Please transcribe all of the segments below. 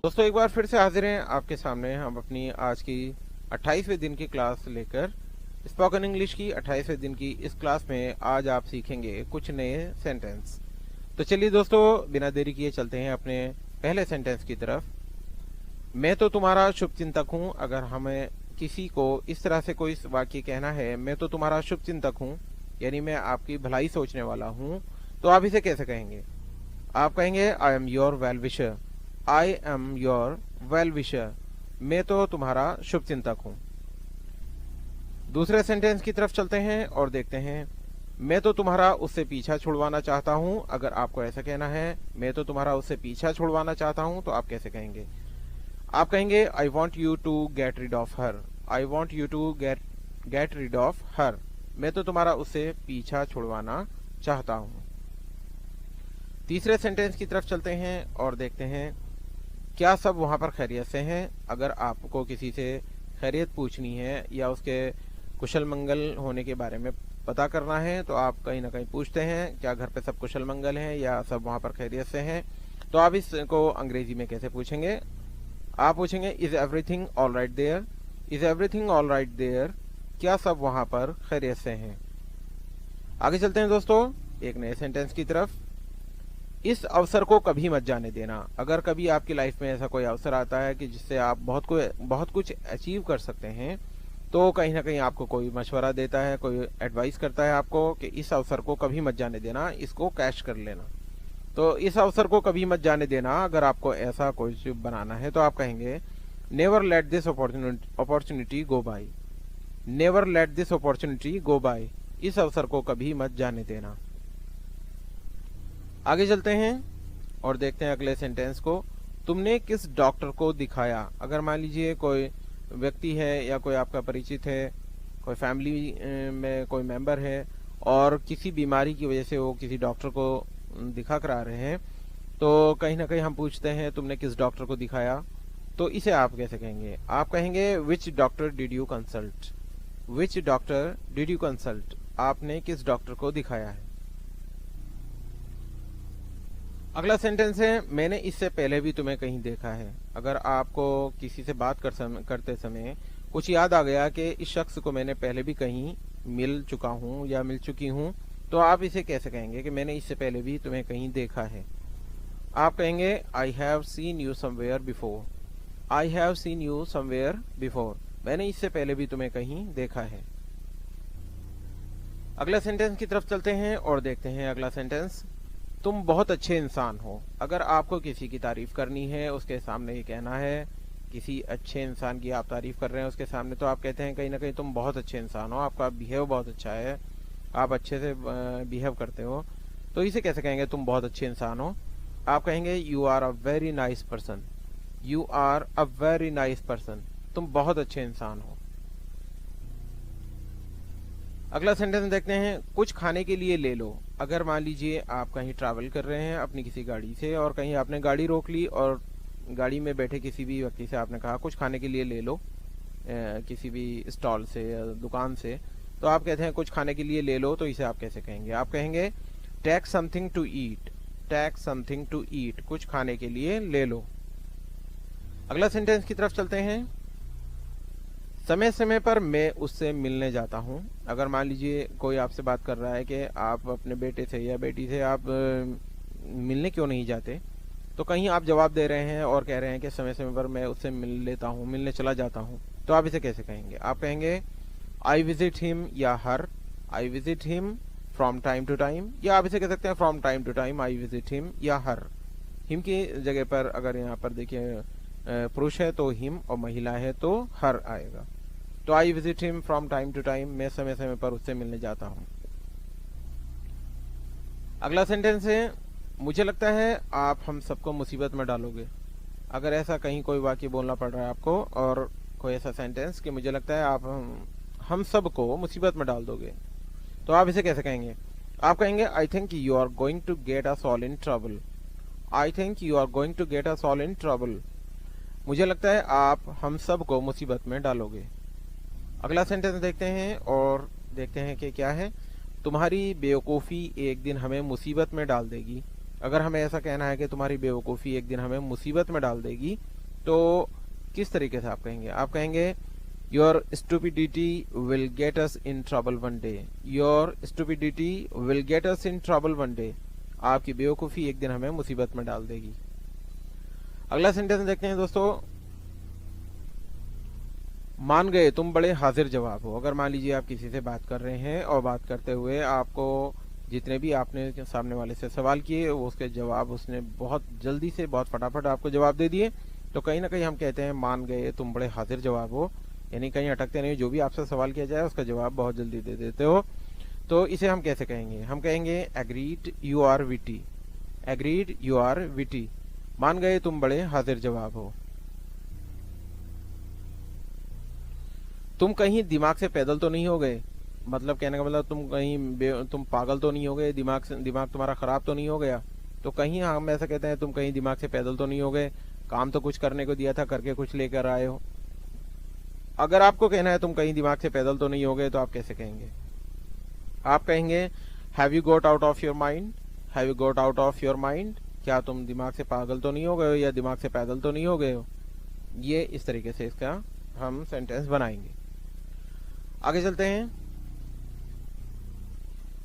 दोस्तों एक बार फिर से हाजिर हैं आपके सामने हम अपनी आज की 28वें दिन की क्लास लेकर। स्पोकन इंग्लिश की 28वें दिन की इस क्लास में आज आप सीखेंगे कुछ नए सेंटेंस। तो चलिए दोस्तों बिना देरी किए चलते हैं अपने पहले सेंटेंस की तरफ। मैं तो तुम्हारा शुभचिंतक हूँ। अगर हमें किसी को इस तरह से कोई वाक्य कहना है, मैं तो तुम्हारा शुभचिंतक हूँ, यानी मैं आपकी भलाई सोचने वाला हूँ, तो आप इसे कैसे कहेंगे? आप कहेंगे I am your well wisher. I am your well wisher, मैं तो तुम्हारा शुभचिंतक हूं। दूसरे सेंटेंस की तरफ चलते हैं और देखते हैं। मैं तो तुम्हारा उससे पीछा छुड़वाना चाहता हूं। अगर आपको ऐसा कहना है, मैं तो तुम्हारा उससे पीछा छुड़वाना चाहता हूं, तो आप कैसे कहेंगे? आप कहेंगे I want you to get rid of her. I want you to get rid of her, मैं तो तुम्हारा उससे पीछा छुड़वाना चाहता हूं। तीसरे सेंटेंस की तरफ चलते हैं और देखते हैं क्या सब वहां पर खैरियत से हैं। अगर आपको किसी से खैरियत पूछनी है या उसके कुशल मंगल होने के बारे में पता करना है, तो आप कहीं ना कहीं पूछते हैं क्या घर पे सब कुशल मंगल हैं या सब वहां पर खैरियत से हैं। तो आप इसको अंग्रेजी में कैसे पूछेंगे? आप पूछेंगे is everything all right there. Is everything all right there, क्या सब वहां पर खैरियत से हैं। आगे चलते हैं दोस्तों एक नए सेंटेंस की तरफ। इस अवसर को कभी मत जाने देना। अगर कभी आपकी लाइफ में ऐसा कोई अवसर आता है कि जिससे आप बहुत कुछ अचीव कर सकते हैं, तो कहीं ना कहीं आपको कोई मशवरा देता है, कोई एडवाइस करता है आपको कि इस अवसर को कभी मत जाने देना, इसको कैश कर लेना। तो इस अवसर को कभी मत जाने देना, अगर आपको ऐसा कुछ बनाना है तो आप कहेंगे never let this opportunity go by. Never let this opportunity go by, इस अवसर को कभी मत जाने देना। आगे चलते हैं और देखते हैं अगले सेंटेंस को। तुमने किस डॉक्टर को दिखाया? अगर मान लीजिए कोई व्यक्ति है या कोई आपका परिचित है, कोई फैमिली में कोई मेंबर है और किसी बीमारी की वजह से वो किसी डॉक्टर को दिखा कर आ रहे हैं, तो कहीं ना कहीं हम पूछते हैं तुमने किस डॉक्टर को दिखाया, तो इसे आप कैसे कहेंगे? आप कहेंगे which doctor did you consult. Which doctor did you consult, आपने किस डॉक्टर को दिखाया है। अगला सेंटेंस है मैंने इससे पहले भी तुम्हें कहीं देखा है। अगर आपको किसी से बात करते समय कुछ याद आ गया कि इस शख्स को मैंने पहले भी कहीं मिल चुका हूँ या मिल चुकी हूँ, तो आप इसे कैसे कहेंगे कि मैंने इससे पहले भी तुम्हें कहीं देखा है? आप कहेंगे I have seen you somewhere before. I have seen you somewhere before, मैंने इससे पहले भी तुम्हें कहीं देखा है। अगला सेंटेंस की तरफ चलते हैं और देखते हैं अगला सेंटेंस। तुम बहुत अच्छे इंसान हो। अगर आपको किसी की तारीफ करनी है, उसके सामने ये कहना है, किसी अच्छे इंसान की आप तारीफ कर रहे हैं उसके सामने, तो आप कहते हैं कहीं ना कहीं तुम बहुत अच्छे इंसान हो, आपका बिहेव बहुत अच्छा है, आप अच्छे से बिहेव करते हो, तो इसे कैसे कहेंगे तुम बहुत अच्छे इंसान हो? आप कहेंगे you are a very nice person. You are a very nice person, तुम बहुत अच्छे इंसान हो। अगला सेंटेंस देखते हैं कुछ खाने के लिए ले लो। अगर मान लीजिए आप कहीं ट्रैवल कर रहे हैं अपनी किसी गाड़ी से और कहीं आपने गाड़ी रोक ली और गाड़ी में बैठे किसी भी व्यक्ति से आपने कहा कुछ खाने के लिए ले लो, किसी भी स्टॉल से या दुकान से, तो आप कहते हैं कुछ खाने के लिए ले लो, तो इसे आप कैसे कहेंगे? आप कहेंगे take something to eat. Take something to eat, कुछ खाने के लिए ले लो। अगला सेंटेंस की तरफ चलते हैं। समय समय पर मैं उससे मिलने जाता हूँ। अगर मान लीजिए कोई आपसे बात कर रहा है कि आप अपने बेटे से या बेटी से आप मिलने क्यों नहीं जाते, तो कहीं आप जवाब दे रहे हैं और कह रहे हैं कि समय समय पर मैं उससे मिल लेता हूँ, मिलने चला जाता हूँ, तो आप इसे कैसे कहेंगे? आप कहेंगे आई विजिट हिम या her. I visit him from time to time, या आप इसे कह सकते हैं from time to time I visit him या हर। हिम की जगह पर अगर यहाँ पर देखिए पुरुष है तो हिम और महिला है तो हर आएगा। तो I visit him from time to time, मैं समय समय पर उससे मिलने जाता हूँ। अगला सेंटेंस है मुझे लगता है आप हम सबको मुसीबत में डालोगे। अगर ऐसा कहीं कोई वाक्य बोलना पड़ रहा है आपको और कोई ऐसा सेंटेंस कि मुझे लगता है आप हम सबको मुसीबत में डाल दोगे, तो आप इसे कैसे कहेंगे? आप कहेंगे I think you are going to get us all in trouble. I think you are going to get us all in trouble, मुझे लगता है आप हम सबको मुसीबत में डालोगे। अगला सेंटेंस देखते हैं और देखते हैं कि क्या है। तुम्हारी बेवकूफ़ी एक दिन हमें मुसीबत में डाल देगी। अगर हमें ऐसा कहना है कि तुम्हारी बेवकूफ़ी एक दिन हमें मुसीबत में डाल देगी, तो किस तरीके से आप कहेंगे? आप कहेंगे your stupidity will get us in trouble one day. Your stupidity will get us in trouble one day. आपकी बेवकूफ़ी एक दिन हमें मुसीबत में डाल देगी। अगला सेंटेंस देखते हैं दोस्तों। मान गए तुम बड़े हाजिर जवाब हो। अगर मान लीजिए आप किसी से बात कर रहे हैं और बात करते हुए आपको जितने भी आपने सामने वाले से सवाल किए वो उसके जवाब उसने बहुत जल्दी से बहुत फटाफट आपको जवाब दे दिए, तो कहीं ना कहीं हम कहते हैं मान गए तुम बड़े हाजिर जवाब हो, यानी कहीं अटकते नहीं, जो भी आपसे सवाल किया जाए उसका जवाब बहुत जल्दी दे देते हो। तो इसे हम कैसे कहेंगे? हम कहेंगे agreed you are witty. Agreed you are witty. मान गए तुम बड़े हाजिर जवाब हो। तुम कहीं दिमाग से पैदल तो नहीं हो गए। मतलब कहने का मतलब तुम पागल तो नहीं हो गए, दिमाग तुम्हारा खराब तो नहीं हो गया। तो कहीं हम ऐसा कहते हैं तुम कहीं दिमाग से पैदल तो नहीं हो गए, काम तो कुछ करने को दिया था करके कुछ लेकर आए हो। अगर आपको कहना है तुम कहीं दिमाग से पैदल तो नहीं हो गए, तो आप कैसे कहेंगे? आप कहेंगे have you got out of your mind. Have you got out of your mind. क्या तुम दिमाग से पागल तो नहीं हो गए हो या दिमाग से पैदल तो नहीं हो गए हो। ये इस तरीके से इसका हम सेंटेंस बनाएंगे। आगे चलते हैं।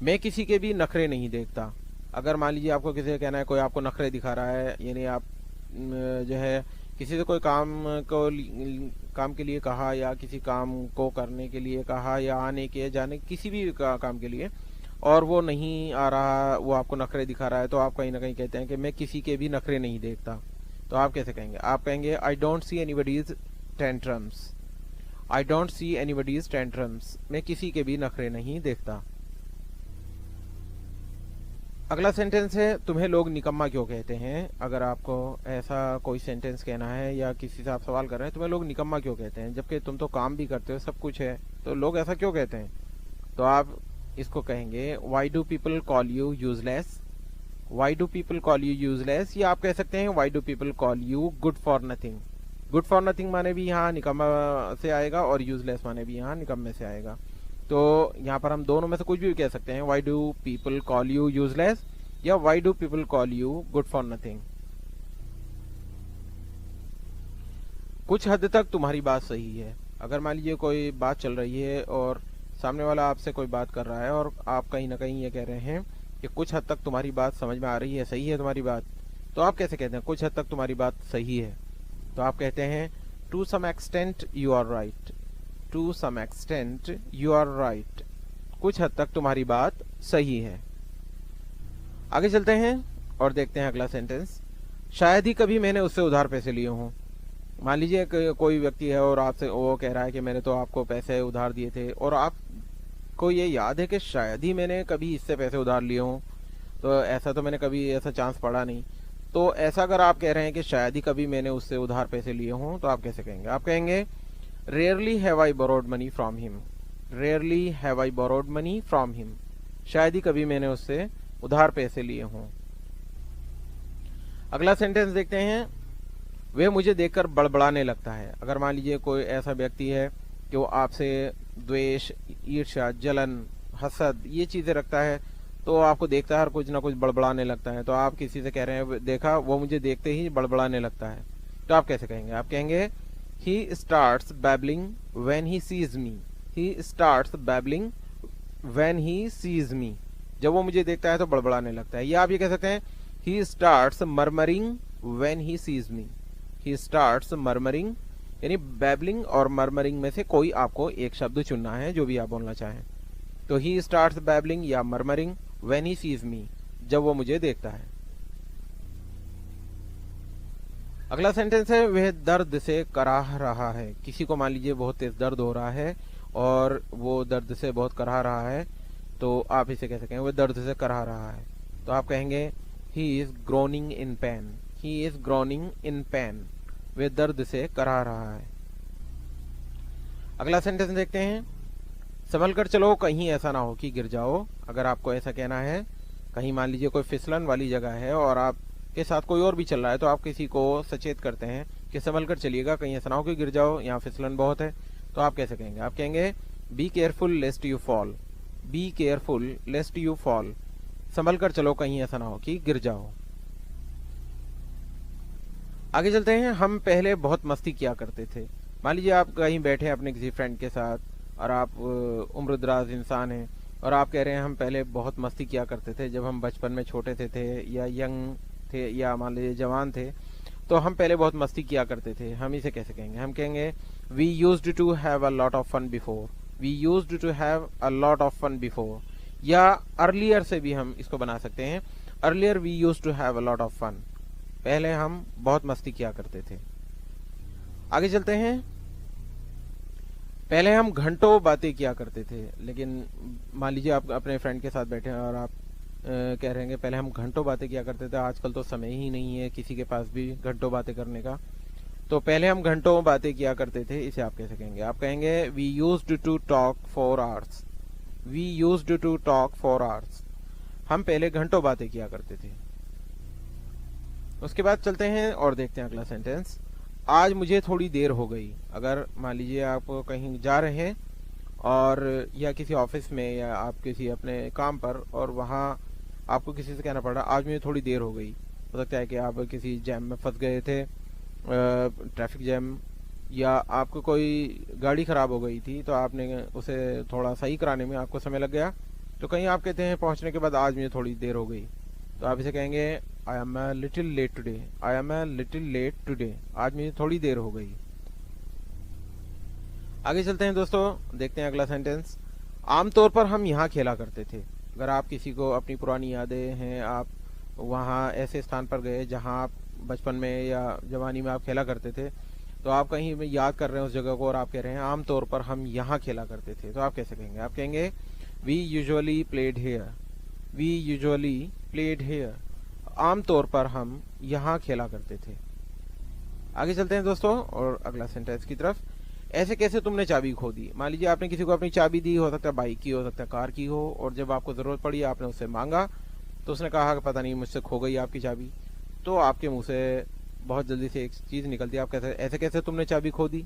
मैं किसी के भी नखरे नहीं देखता। अगर मान लीजिए आपको किसी से कहना है कोई आपको नखरे दिखा रहा है, यानी आप जो है किसी से कोई काम के लिए कहा या किसी काम को करने के लिए कहा या आने के जाने किसी भी काम के लिए, और वो नहीं आ रहा, वो आपको नखरे दिखा रहा है, तो आप कहीं ना कहीं कहते हैं कि मैं किसी के भी नखरे नहीं देखता। तो आप कैसे कहेंगे? आप कहेंगे I don't see anybody's tantrums. I don't see anybody's tantrums. मैं किसी के भी नखरे नहीं देखता। अगला सेंटेंस है तुम्हें लोग निकम्मा क्यों कहते हैं। अगर आपको ऐसा कोई सेंटेंस कहना है या किसी से आप सवाल कर रहे हैं तुम्हें लोग निकम्मा क्यों कहते हैं, जबकि तुम तो काम भी करते हो, सब कुछ है, तो लोग ऐसा क्यों कहते हैं? तो आप इसको कहेंगे Y do people call you useless. Y do people call you useless, या आप कह सकते हैं why do people call you good for nothing. Good for nothing माने भी यहाँ निकम्मा से आएगा और यूजलेस माने भी यहाँ निकम्मे से आएगा। तो यहाँ पर हम दोनों में से कुछ भी कह सकते हैं, why do people call you useless या why do people call you good for nothing. कुछ हद तक तुम्हारी बात सही है। अगर मान लीजिए कोई बात चल रही है और सामने वाला आपसे कोई बात कर रहा है और आप कहीं ना कहीं ये कह रहे हैं कि कुछ हद तक तुम्हारी बात समझ में आ रही है, सही है तुम्हारी बात, तो आप कैसे कहते हैं कुछ हद तक तुम्हारी बात सही है? तो आप कहते हैं to some extent you are right. To some extent you are right. कुछ हद तक तुम्हारी बात सही है। आगे चलते हैं और देखते हैं अगला सेंटेंस। शायद ही कभी मैंने उससे उधार पैसे लिए हों। मान लीजिए कोई व्यक्ति है और आपसे वो कह रहा है कि मैंने तो आपको पैसे उधार दिए थे और आपको ये याद है कि शायद ही मैंने कभी इससे पैसे उधार लिए हों, तो ऐसा तो मैंने कभी ऐसा चांस पड़ा नहीं। तो ऐसा अगर आप कह रहे हैं कि शायद ही कभी मैंने उससे उधार पैसे लिए हों, तो आप कैसे कहेंगे? आप कहेंगे rarely have I borrowed money from him. Rarely have I borrowed money from him. शायद ही कभी मैंने उससे उधार पैसे लिए हों। अगला सेंटेंस देखते हैं। वे मुझे देखकर बड़बड़ाने लगता है। अगर मान लीजिए कोई ऐसा व्यक्ति है कि वो आपसे द्वेष, ईर्ष्या, जलन, हसद ये चीजें रखता है, तो आपको देखता है और कुछ ना कुछ बड़बड़ाने लगता है, तो आप किसी से कह रहे हैं देखा वो मुझे देखते ही बड़बड़ाने लगता है, तो आप कैसे कहेंगे? आप कहेंगे he starts babbling when he sees me. He starts babbling when he sees me. जब वो मुझे देखता है तो बड़बड़ाने लगता है। या आप ये कह सकते हैं he starts murmuring when he sees me. He starts murmuring, यानी babbling और murmuring में से कोई आपको एक शब्द चुनना है जो भी आप बोलना चाहें। तो he starts babbling या murmuring when he sees me, जब वो मुझे देखता है। अगला सेंटेंस है वह दर्द से कराह रहा है। किसी को मान लीजिए बहुत तेज दर्द हो रहा है और वो दर्द से बहुत कराह रहा है, तो आप इसे कैसे कहेंगे? वह दर्द से कराह रहा है। तो आप कहेंगे he is groaning in pen. He is groaning in pen. वह दर्द से कराह रहा है। अगला सेंटेंस देखते हैं। संभल कर चलो कहीं ऐसा ना हो कि गिर जाओ। अगर आपको ऐसा कहना है, कहीं मान लीजिए कोई फिसलन वाली जगह है और आप के साथ कोई और भी चल रहा है, तो आप किसी को सचेत करते हैं कि संभल कर चलिएगा कहीं ऐसा ना हो कि गिर जाओ, यहाँ फिसलन बहुत है, तो आप कैसे कहेंगे? आप कहेंगे be careful lest you fall. Be careful lest you fall. संभल कर चलो कहीं ऐसा ना हो कि गिर जाओ। आगे चलते हैं। हम पहले बहुत मस्ती किया करते थे। मान लीजिए आप कहीं बैठे हैं अपने किसी फ्रेंड के साथ और आप उम्रदराज इंसान हैं और आप कह रहे हैं हम पहले बहुत मस्ती किया करते थे जब हम बचपन में छोटे थे या यंग थे या मान लीजिए जवान थे, तो हम पहले बहुत मस्ती किया करते थे। हम इसे कैसे कहेंगे? हम कहेंगे we used to have a lot of fun before. We used to have a lot of fun before. या अर्लियर से भी हम इसको बना सकते हैं, earlier we used to have a lot of fun. पहले हम बहुत मस्ती किया करते थे। आगे चलते हैं। पहले हम घंटों बातें किया करते थे, लेकिन मान लीजिए आप अपने फ्रेंड के साथ बैठे हैं और आप कह रहे हैं पहले हम घंटों बातें किया करते थे, आजकल तो समय ही नहीं है किसी के पास भी घंटों बातें करने का। तो पहले हम घंटों बातें किया करते थे, इसे आप कैसे कहेंगे? आप कहेंगे we used to talk for hours. We used to talk for hours. हम पहले घंटों बातें किया करते थे। उसके बाद चलते हैं और देखते हैं अगला सेंटेंस। आज मुझे थोड़ी देर हो गई। अगर मान लीजिए आप कहीं जा रहे हैं और या किसी ऑफिस में या आप किसी अपने काम पर और वहाँ आपको किसी से कहना पड़ रहा आज मुझे थोड़ी देर हो गई। हो सकता है कि आप किसी जैम में फंस गए थे, ट्रैफिक जैम, या आपको कोई गाड़ी खराब हो गई थी तो आपने उसे थोड़ा सही कराने में आपको समय लग गया। तो कहीं आप कहते हैं पहुंचने के बाद आज मुझे थोड़ी देर हो गई, तो आप इसे कहेंगे I am a little late today. I am a little late today. आज मुझे थोड़ी देर हो गई। आगे चलते हैं दोस्तों, देखते हैं अगला सेंटेंस। आमतौर पर हम यहाँ खेला करते थे। अगर आप किसी को अपनी पुरानी यादें हैं, आप वहाँ ऐसे स्थान पर गए जहाँ आप बचपन में या जवानी में आप खेला करते थे, तो आप कहीं में याद कर रहे हैं उस जगह को और आप कह रहे हैं आमतौर पर हम यहाँ खेला करते थे, तो आप कैसे कहेंगे? आप कहेंगे we usually played here. We usually played here. आमतौर पर हम यहाँ खेला करते थे। आगे चलते हैं दोस्तों और अगला सेंटेंस की तरफ। ऐसे कैसे तुमने चाबी खो दी? मान लीजिए आपने किसी को अपनी चाबी दी, हो सकता है बाइक की, हो सकता है कार की हो, और जब आपको जरूरत पड़ी आपने उससे मांगा तो उसने कहा कि पता नहीं मुझसे खो गई आपकी चाबी। तो आपके मुंह से बहुत जल्दी से एक चीज निकलती है, आप कैसे ऐसे कैसे तुमने चाबी खो दी?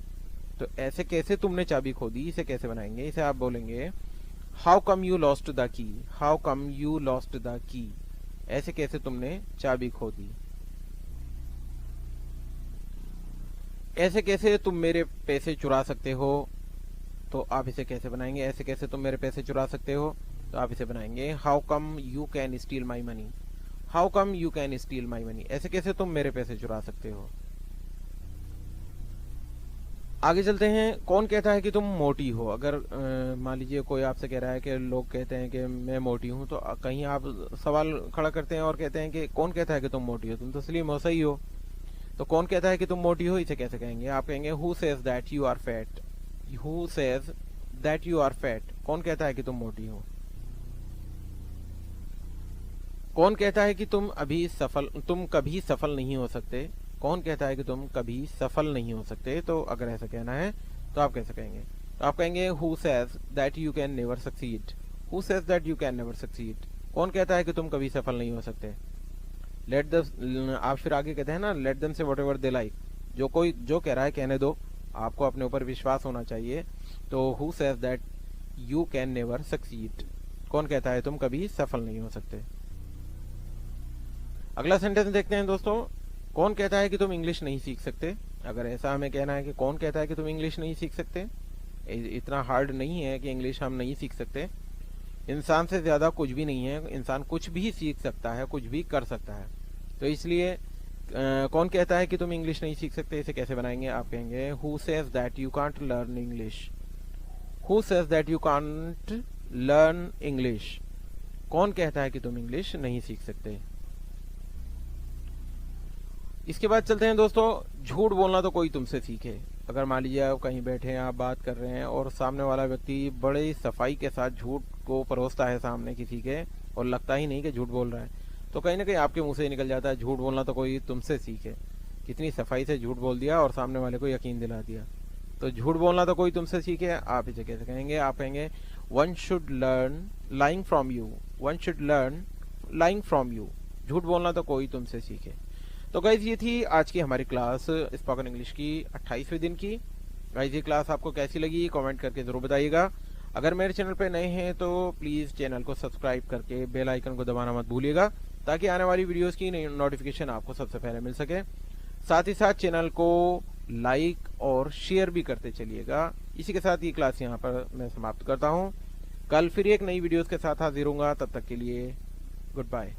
तो ऐसे कैसे तुमने चाबी खो दी इसे कैसे बनाएंगे? इसे आप बोलेंगे how come you lost the key. How come you lost the key. ऐसे कैसे तुमने चाबी खो दी। ऐसे कैसे तुम मेरे पैसे चुरा सकते हो? तो आप इसे कैसे बनाएंगे? ऐसे कैसे तुम मेरे पैसे चुरा सकते हो? तो आप इसे बनाएंगे how come you can steel my money. How come you can steel my money. ऐसे कैसे तुम मेरे पैसे चुरा सकते हो? आगे चलते हैं। कौन कहता है कि तुम मोटी हो? अगर मान लीजिए कोई आपसे कह रहा है कि लोग कहते हैं कि मैं मोटी हूं, तो कहीं आप सवाल खड़ा करते हैं और कहते हैं कि कौन कहता है कि तुम मोटी हो? तुम तो सलीम हो, सही हो। तो कौन कहता है कि तुम मोटी हो, इसे कैसे कहेंगे? आप कहेंगे who says that you are fat. Who says that you are fat. कौन कहता है कि तुम मोटी हो? कौन कहता है कि तुम कभी सफल नहीं हो सकते? कौन कहता है कि तुम कभी सफल नहीं हो सकते? तो अगर ऐसा कहना है तो आप कैसे कहेंगे? तो आप कहेंगे who says that you can never succeed. Who says that you can never succeed. कौन कहता है कि तुम कभी सफल नहीं हो सकते? लेट द आप फिर आगे कहते हैं ना, let them say whatever they like. जो कोई जो कह रहा है कहने दो, आपको अपने ऊपर विश्वास होना चाहिए। तो who says that you can never succeed. कौन कहता है तुम कभी सफल नहीं हो सकते? अगला सेंटेंस देखते हैं दोस्तों। कौन कहता है कि तुम इंग्लिश नहीं सीख सकते? अगर ऐसा हमें कहना है कि कौन कहता है कि तुम इंग्लिश नहीं सीख सकते, इतना हार्ड नहीं है कि इंग्लिश हम नहीं सीख सकते। इंसान से ज्यादा कुछ भी नहीं है, इंसान कुछ भी सीख सकता है, कुछ भी कर सकता है। तो इसलिए कौन कहता है कि तुम इंग्लिश नहीं सीख सकते, इसे कैसे बनाएंगे? आप कहेंगे who says that you can't learn English. Who says that you can't learn English. कौन कहता है कि तुम इंग्लिश नहीं सीख सकते? इसके बाद चलते हैं दोस्तों। झूठ बोलना तो कोई तुमसे सीखे। अगर मान लीजिए आप कहीं बैठे हैं, आप बात कर रहे हैं और सामने वाला व्यक्ति बड़े सफाई के साथ झूठ को परोसता है सामने किसी के और लगता ही नहीं कि झूठ बोल रहा है, तो कहीं ना कहीं आपके मुंह से ही निकल जाता है झूठ बोलना तो कोई तुमसे सीखे। कितनी सफाई से झूठ बोल दिया और सामने वाले को यकीन दिला दिया। तो झूठ बोलना तो कोई तुमसे सीखे। आप इसे कैसे कहेंगे? आप कहेंगे one should learn lying from you. One should learn lying from you. झूठ बोलना तो कोई तुमसे सीखे। तो गाइज ये थी आज की हमारी क्लास स्पोकन इंग्लिश की 28वें दिन की। गाइज ये क्लास आपको कैसी लगी कमेंट करके जरूर बताइएगा। अगर मेरे चैनल पे नए हैं तो प्लीज चैनल को सब्सक्राइब करके बेल आइकन को दबाना मत भूलिएगा, ताकि आने वाली वीडियोस की नोटिफिकेशन आपको सबसे पहले मिल सके। साथ ही साथ चैनल को लाइक और शेयर भी करते चलिएगा। इसी के साथ ये क्लास यहाँ पर मैं समाप्त करता हूँ। कल फिर एक नई वीडियोस के साथ हाजिर होऊंगा, तब तक के लिए गुड बाय।